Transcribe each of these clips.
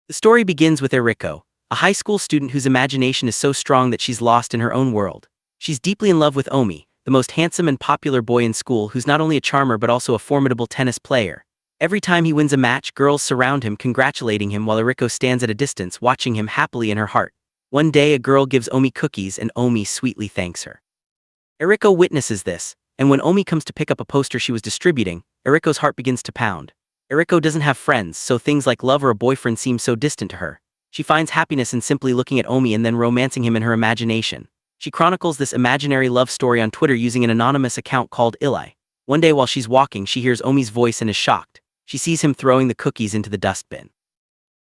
The story begins with Eriko, a high school student whose imagination is so strong that she's lost in her own world. She's deeply in love with Omi, the most handsome and popular boy in school who's not only a charmer but also a formidable tennis player. Every time he wins a match, girls surround him congratulating him while Eriko stands at a distance watching him happily in her heart. One day a girl gives Omi cookies and Omi sweetly thanks her. Eriko witnesses this, and when Omi comes to pick up a poster she was distributing, Eriko's heart begins to pound. Eriko doesn't have friends, so things like love or a boyfriend seem so distant to her. She finds happiness in simply looking at Omi and then romancing him in her imagination. She chronicles this imaginary love story on Twitter using an anonymous account called Ilai. One day while she's walking, she hears Omi's voice and is shocked. She sees him throwing the cookies into the dustbin.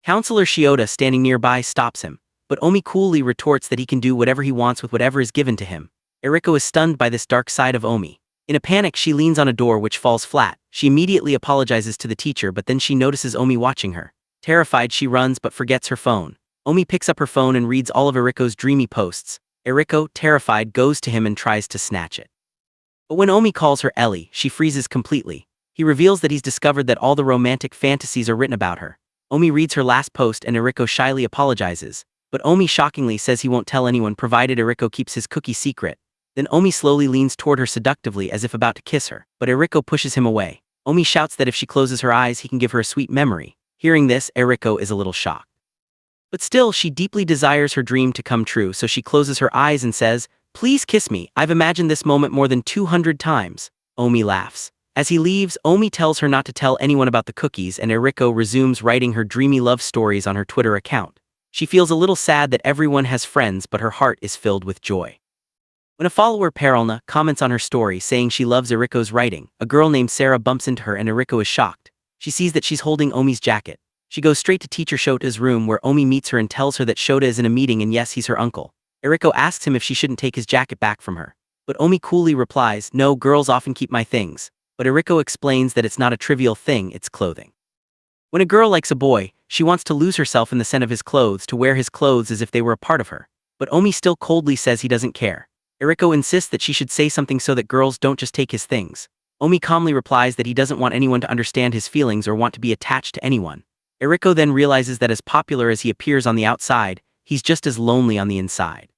Counselor Shiota standing nearby stops him, but Omi coolly retorts that he can do whatever he wants with whatever is given to him. Eriko is stunned by this dark side of Omi. In a panic, she leans on a door which falls flat. She immediately apologizes to the teacher, but then she notices Omi watching her. Terrified, she runs but forgets her phone. Omi picks up her phone and reads all of Eriko's dreamy posts. Eriko, terrified, goes to him and tries to snatch it. But when Omi calls her Ellie, she freezes completely. He reveals that he's discovered that all the romantic fantasies are written about her. Omi reads her last post and Eriko shyly apologizes, but Omi shockingly says he won't tell anyone provided Eriko keeps his cookie secret. Then Omi slowly leans toward her seductively as if about to kiss her, but Eriko pushes him away. Omi shouts that if she closes her eyes he can give her a sweet memory. Hearing this, Eriko is a little shocked. But still, she deeply desires her dream to come true, so she closes her eyes and says, "Please kiss me, I've imagined this moment more than 200 times. Omi laughs. As he leaves, Omi tells her not to tell anyone about the cookies and Eriko resumes writing her dreamy love stories on her Twitter account. She feels a little sad that everyone has friends but her heart is filled with joy. When a follower, Peralna, comments on her story saying she loves Eriko's writing, a girl named Sarah bumps into her and Eriko is shocked. She sees that she's holding Omi's jacket. She goes straight to teacher Shota's room where Omi meets her and tells her that Shota is in a meeting and yes, he's her uncle. Eriko asks him if she shouldn't take his jacket back from her. But Omi coolly replies, "No, girls often keep my things." But Eriko explains that it's not a trivial thing, it's clothing. When a girl likes a boy, she wants to lose herself in the scent of his clothes, to wear his clothes as if they were a part of her. But Omi still coldly says he doesn't care. Eriko insists that she should say something so that girls don't just take his things. Omi calmly replies that he doesn't want anyone to understand his feelings or want to be attached to anyone. Eriko then realizes that as popular as he appears on the outside, he's just as lonely on the inside.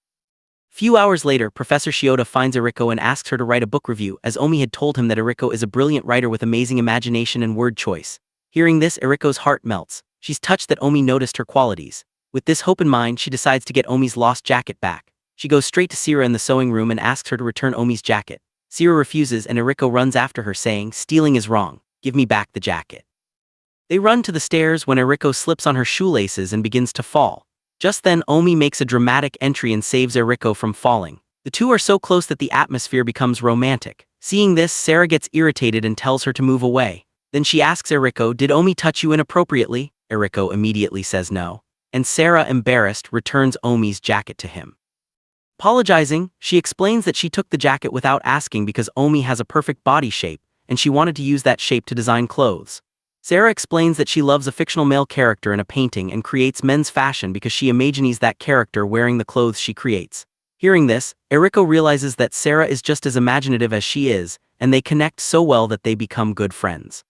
Few hours later, Professor Shiota finds Eriko and asks her to write a book review, as Omi had told him that Eriko is a brilliant writer with amazing imagination and word choice. Hearing this, Eriko's heart melts. She's touched that Omi noticed her qualities. With this hope in mind, she decides to get Omi's lost jacket back. She goes straight to Sira in the sewing room and asks her to return Omi's jacket. Sira refuses and Eriko runs after her saying, "Stealing is wrong. Give me back the jacket." They run to the stairs when Eriko slips on her shoelaces and begins to fall. Just then, Omi makes a dramatic entry and saves Eriko from falling. The two are so close that the atmosphere becomes romantic. Seeing this, Sarah gets irritated and tells her to move away. Then she asks Eriko, "Did Omi touch you inappropriately?" Eriko immediately says no. And Sarah, embarrassed, returns Omi's jacket to him. Apologizing, she explains that she took the jacket without asking because Omi has a perfect body shape, and she wanted to use that shape to design clothes. Sarah explains that she loves a fictional male character in a painting and creates men's fashion because she imagines that character wearing the clothes she creates. Hearing this, Eriko realizes that Sarah is just as imaginative as she is, and they connect so well that they become good friends.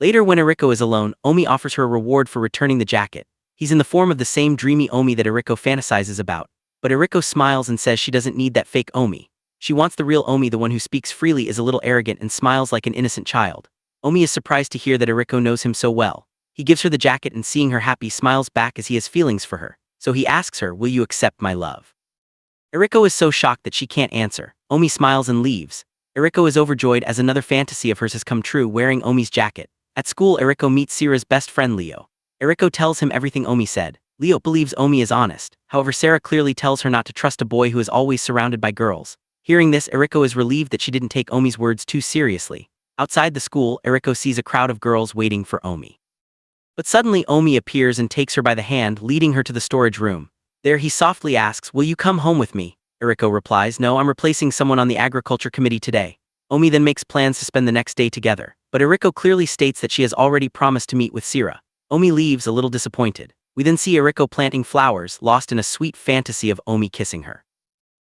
Later, when Eriko is alone, Omi offers her a reward for returning the jacket. He's in the form of the same dreamy Omi that Eriko fantasizes about, but Eriko smiles and says she doesn't need that fake Omi. She wants the real Omi, the one who speaks freely, is a little arrogant and smiles like an innocent child. Omi is surprised to hear that Eriko knows him so well. He gives her the jacket and seeing her happy smiles back as he has feelings for her, so he asks her, "Will you accept my love?" Eriko is so shocked that she can't answer. Omi smiles and leaves. Eriko is overjoyed as another fantasy of hers has come true, wearing Omi's jacket. At school, Eriko meets Sira's best friend Leo. Eriko tells him everything Omi said. Leo believes Omi is honest, however Sarah clearly tells her not to trust a boy who is always surrounded by girls. Hearing this, Eriko is relieved that she didn't take Omi's words too seriously. Outside the school, Eriko sees a crowd of girls waiting for Omi. But suddenly Omi appears and takes her by the hand, leading her to the storage room. There he softly asks, "Will you come home with me?" Eriko replies, "No, I'm replacing someone on the agriculture committee today." Omi then makes plans to spend the next day together, but Eriko clearly states that she has already promised to meet with Sira. Omi leaves a little disappointed. We then see Eriko planting flowers, lost in a sweet fantasy of Omi kissing her.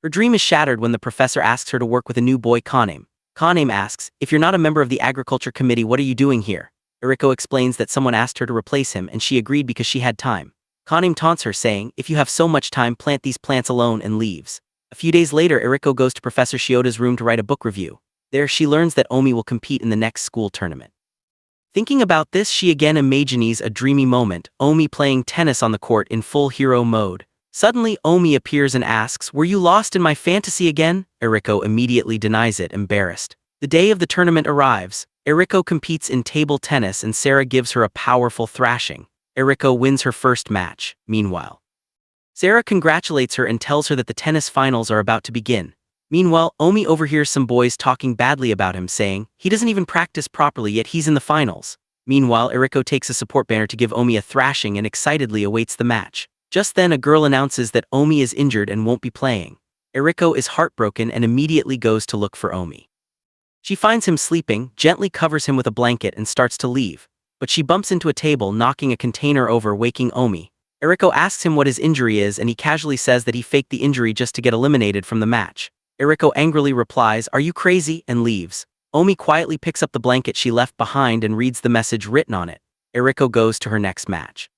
Her dream is shattered when the professor asks her to work with a new boy, Kaname. Kaname asks, "If you're not a member of the agriculture committee, what are you doing here?" Eriko explains that someone asked her to replace him and she agreed because she had time. Kanem taunts her saying, if you have so much time, plant these plants alone, and leaves. A few days later, Eriko goes to Professor Shioda's room to write a book review. There she learns that Omi will compete in the next school tournament. Thinking about this, she again imagines a dreamy moment, Omi playing tennis on the court in full hero mode. Suddenly, Omi appears and asks, were you lost in my fantasy again? Eriko immediately denies it, embarrassed. The day of the tournament arrives. Eriko competes in table tennis and Sarah gives her a powerful thrashing. Eriko wins her first match. Meanwhile, Sarah congratulates her and tells her that the tennis finals are about to begin. Meanwhile, Omi overhears some boys talking badly about him, saying, he doesn't even practice properly yet he's in the finals. Meanwhile, Eriko takes a support banner to give Omi a thrashing and excitedly awaits the match. Just then a girl announces that Omi is injured and won't be playing. Eriko is heartbroken and immediately goes to look for Omi. She finds him sleeping, gently covers him with a blanket and starts to leave. But she bumps into a table, knocking a container over, waking Omi. Eriko asks him what his injury is and he casually says that he faked the injury just to get eliminated from the match. Eriko angrily replies, are you crazy? And leaves. Omi quietly picks up the blanket she left behind and reads the message written on it. Eriko goes to her next match.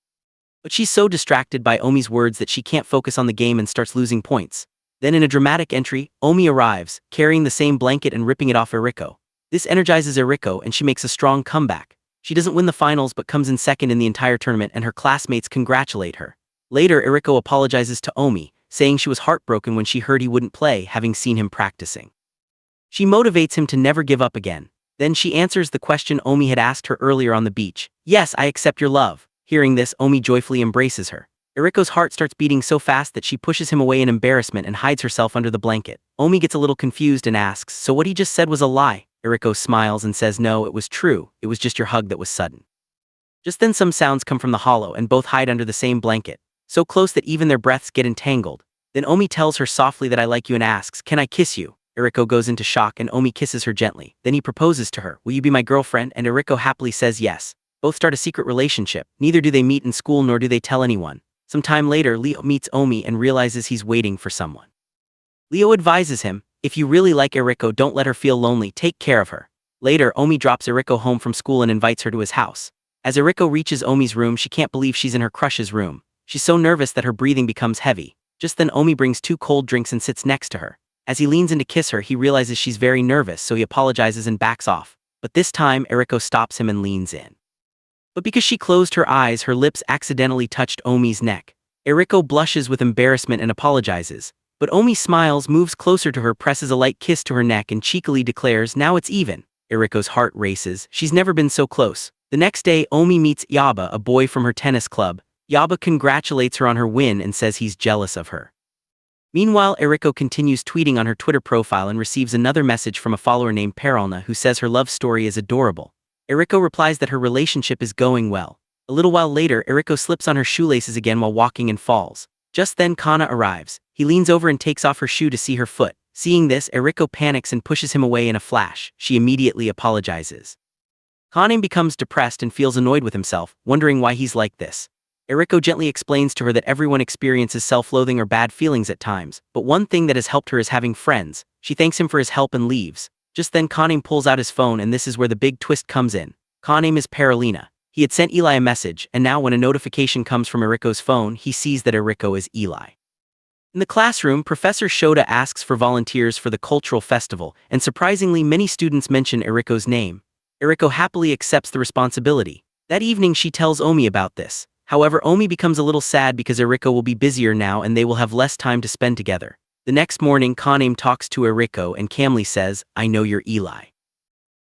But she's so distracted by Omi's words that she can't focus on the game and starts losing points. Then in a dramatic entry, Omi arrives, carrying the same blanket and ripping it off Eriko. This energizes Eriko and she makes a strong comeback. She doesn't win the finals but comes in second in the entire tournament and her classmates congratulate her. Later, Eriko apologizes to Omi, saying she was heartbroken when she heard he wouldn't play, having seen him practicing. She motivates him to never give up again. Then she answers the question Omi had asked her earlier on the beach. Yes, I accept your love. Hearing this, Omi joyfully embraces her. Eriko's heart starts beating so fast that she pushes him away in embarrassment and hides herself under the blanket. Omi gets a little confused and asks, so what he just said was a lie? Eriko smiles and says no, it was true, it was just your hug that was sudden. Just then some sounds come from the hollow and both hide under the same blanket, so close that even their breaths get entangled. Then Omi tells her softly that I like you and asks, can I kiss you? Eriko goes into shock and Omi kisses her gently. Then he proposes to her, will you be my girlfriend? And Eriko happily says yes. Both start a secret relationship. Neither do they meet in school nor do they tell anyone. Some time later, Leo meets Omi and realizes he's waiting for someone. Leo advises him, if you really like Eriko, don't let her feel lonely, take care of her. Later, Omi drops Eriko home from school and invites her to his house. As Eriko reaches Omi's room, she can't believe she's in her crush's room. She's so nervous that her breathing becomes heavy. Just then Omi brings 2 cold drinks and sits next to her. As he leans in to kiss her, he realizes she's very nervous, so he apologizes and backs off. But this time, Eriko stops him and leans in. But because she closed her eyes, her lips accidentally touched Omi's neck. Eriko blushes with embarrassment and apologizes. But Omi smiles, moves closer to her, presses a light kiss to her neck and cheekily declares, now it's even. Eriko's heart races. She's never been so close. The next day, Omi meets Yaba, a boy from her tennis club. Yaba congratulates her on her win and says he's jealous of her. Meanwhile, Eriko continues tweeting on her Twitter profile and receives another message from a follower named Peralna who says her love story is adorable. Eriko replies that her relationship is going well. A little while later, Eriko slips on her shoelaces again while walking and falls. Just then Kana arrives. He leans over and takes off her shoe to see her foot. Seeing this, Eriko panics and pushes him away in a flash. She immediately apologizes. Kanem becomes depressed and feels annoyed with himself, wondering why he's like this. Eriko gently explains to her that everyone experiences self-loathing or bad feelings at times, but one thing that has helped her is having friends. She thanks him for his help and leaves. Just then Kanem pulls out his phone and this is where the big twist comes in. Kanem is Peralina. He had sent Eli a message, and now when a notification comes from Eriko's phone, he sees that Eriko is Eli. In the classroom, Professor Shota asks for volunteers for the cultural festival, and surprisingly many students mention Eriko's name. Eriko happily accepts the responsibility. That evening she tells Omi about this. However, Omi becomes a little sad because Eriko will be busier now and they will have less time to spend together. The next morning, Kanem talks to Eriko and calmly says, I know you're Eli.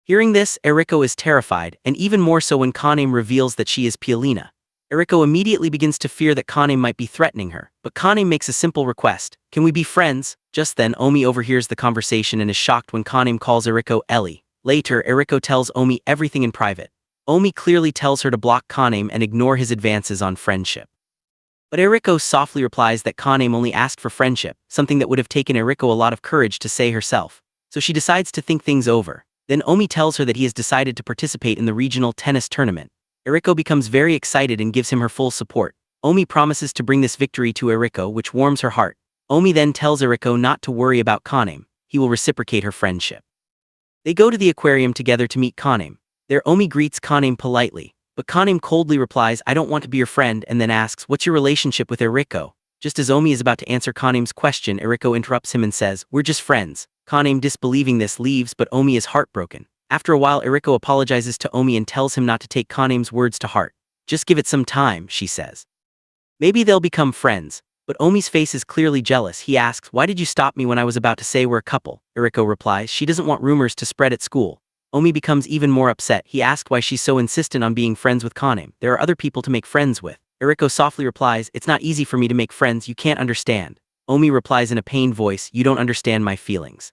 Hearing this, Eriko is terrified, and even more so when Kanem reveals that she is Pialina. Eriko immediately begins to fear that Kanem might be threatening her, but Kanem makes a simple request, can we be friends? Just then, Omi overhears the conversation and is shocked when Kanem calls Eriko Ellie. Later, Eriko tells Omi everything in private. Omi clearly tells her to block Kanem and ignore his advances on friendship. But Eriko softly replies that Kanem only asked for friendship, something that would have taken Eriko a lot of courage to say herself. So she decides to think things over. Then Omi tells her that he has decided to participate in the regional tennis tournament. Eriko becomes very excited and gives him her full support. Omi promises to bring this victory to Eriko, which warms her heart. Omi then tells Eriko not to worry about Kanem. He will reciprocate her friendship. They go to the aquarium together to meet Kanem. There Omi greets Kdrama politely, but Kdrama coldly replies, I don't want to be your friend, and then asks, what's your relationship with Eriko? Just as Omi is about to answer Kdrama's question, Eriko interrupts him and says, we're just friends. Kdrama, disbelieving this, leaves, but Omi is heartbroken. After a while, Eriko apologizes to Omi and tells him not to take Kdrama's words to heart. Just give it some time, she says. Maybe they'll become friends. But Omi's face is clearly jealous. He asks, why did you stop me when I was about to say we're a couple? Eriko replies, she doesn't want rumors to spread at school. Omi becomes even more upset. He asks why she's so insistent on being friends with Kdrama. There are other people to make friends with. Eriko softly replies, it's not easy for me to make friends, you can't understand. Omi replies in a pained voice, you don't understand my feelings.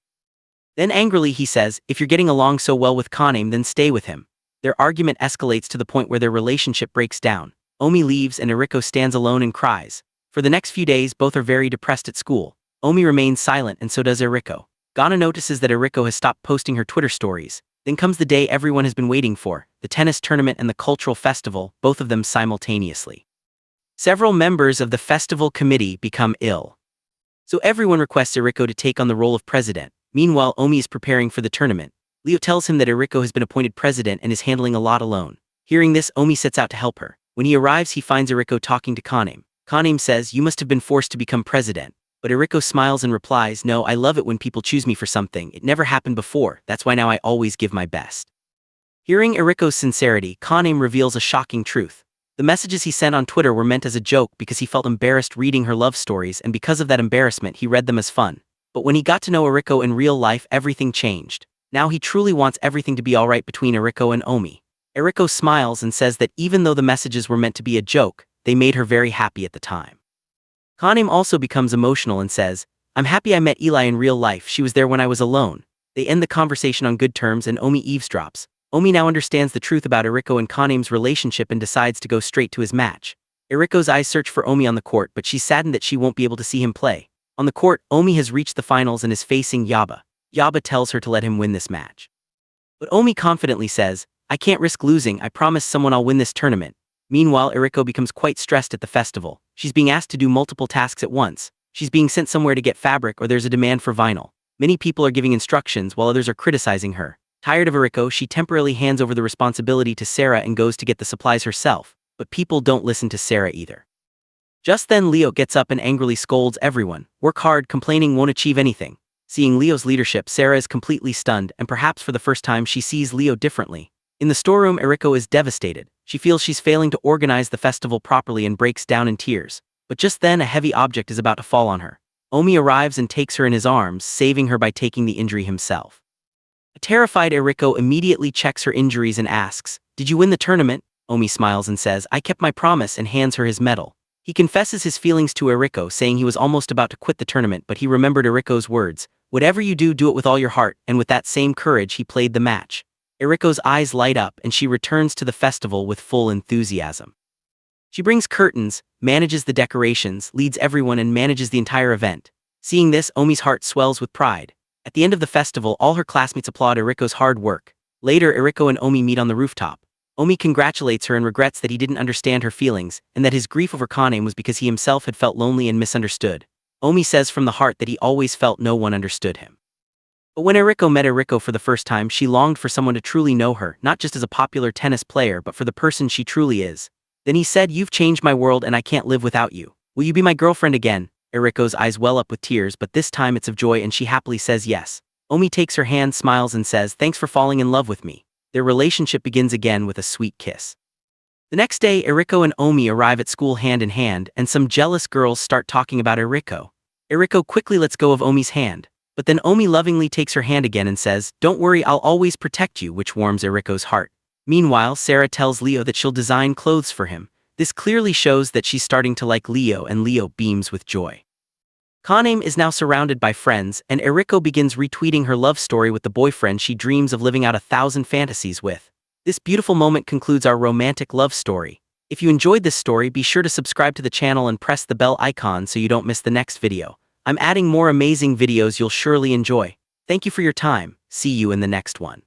Then angrily he says, if you're getting along so well with Kdrama, then stay with him. Their argument escalates to the point where their relationship breaks down. Omi leaves and Eriko stands alone and cries. For the next few days, both are very depressed at school. Omi remains silent and so does Eriko. Ghana notices that Eriko has stopped posting her Twitter stories. Then comes the day everyone has been waiting for, the tennis tournament and the cultural festival, both of them simultaneously. Several members of the festival committee become ill. So everyone requests Eriko to take on the role of president. Meanwhile, Omi is preparing for the tournament. Leo tells him that Eriko has been appointed president and is handling a lot alone. Hearing this, Omi sets out to help her. When he arrives, he finds Eriko talking to Kdrama. Kdrama says, you must have been forced to become president. But Eriko smiles and replies, no, I love it when people choose me for something. It never happened before, that's why now I always give my best. Hearing Eriko's sincerity, Kdrama reveals a shocking truth. The messages he sent on Twitter were meant as a joke because he felt embarrassed reading her love stories, and because of that embarrassment he read them as fun. But when he got to know Eriko in real life, everything changed. Now he truly wants everything to be alright between Eriko and Omi. Eriko smiles and says that even though the messages were meant to be a joke, they made her very happy at the time. Kdrama also becomes emotional and says, I'm happy I met Eli in real life, she was there when I was alone. They end the conversation on good terms and Omi eavesdrops. Omi now understands the truth about Eriko and Kdrama's relationship and decides to go straight to his match. Eriko's eyes search for Omi on the court, but she's saddened that she won't be able to see him play. On the court, Omi has reached the finals and is facing Yaba. Yaba tells her to let him win this match. But Omi confidently says, I can't risk losing, I promise someone I'll win this tournament. Meanwhile, Eriko becomes quite stressed at the festival. She's being asked to do multiple tasks at once. She's being sent somewhere to get fabric or there's a demand for vinyl. Many people are giving instructions while others are criticizing her. Tired of Eriko, she temporarily hands over the responsibility to Sarah and goes to get the supplies herself. But people don't listen to Sarah either. Just then Leo gets up and angrily scolds everyone. Work hard, complaining won't achieve anything. Seeing Leo's leadership, Sarah is completely stunned, and perhaps for the first time she sees Leo differently. In the storeroom, Eriko is devastated. She feels she's failing to organize the festival properly and breaks down in tears. But just then a heavy object is about to fall on her. Omi arrives and takes her in his arms, saving her by taking the injury himself. A terrified Eriko immediately checks her injuries and asks, did you win the tournament? Omi smiles and says, I kept my promise, and hands her his medal. He confesses his feelings to Eriko, saying he was almost about to quit the tournament, but he remembered Eriko's words, whatever you do, do it with all your heart, and with that same courage he played the match. Eriko's eyes light up and she returns to the festival with full enthusiasm. She brings curtains, manages the decorations, leads everyone and manages the entire event. Seeing this, Omi's heart swells with pride. At the end of the festival, all her classmates applaud Eriko's hard work. Later, Eriko and Omi meet on the rooftop. Omi congratulates her and regrets that he didn't understand her feelings, and that his grief over Kdrama was because he himself had felt lonely and misunderstood. Omi says from the heart that he always felt no one understood him. But when Eriko met Eriko for the first time, she longed for someone to truly know her, not just as a popular tennis player but for the person she truly is. Then he said, you've changed my world and I can't live without you. Will you be my girlfriend again? Eriko's eyes well up with tears, but this time it's of joy and she happily says yes. Omi takes her hand, smiles and says, thanks for falling in love with me. Their relationship begins again with a sweet kiss. The next day, Eriko and Omi arrive at school hand in hand, and some jealous girls start talking about Eriko. Eriko quickly lets go of Omi's hand. But then Omi lovingly takes her hand again and says, don't worry, I'll always protect you, which warms Eriko's heart. Meanwhile, Sarah tells Leo that she'll design clothes for him. This clearly shows that she's starting to like Leo, and Leo beams with joy. Kdrama is now surrounded by friends, and Eriko begins retweeting her love story with the boyfriend she dreams of living out 1,000 fantasies with. This beautiful moment concludes our romantic love story. If you enjoyed this story, be sure to subscribe to the channel and press the bell icon so you don't miss the next video. I'm adding more amazing videos you'll surely enjoy. Thank you for your time. See you in the next one.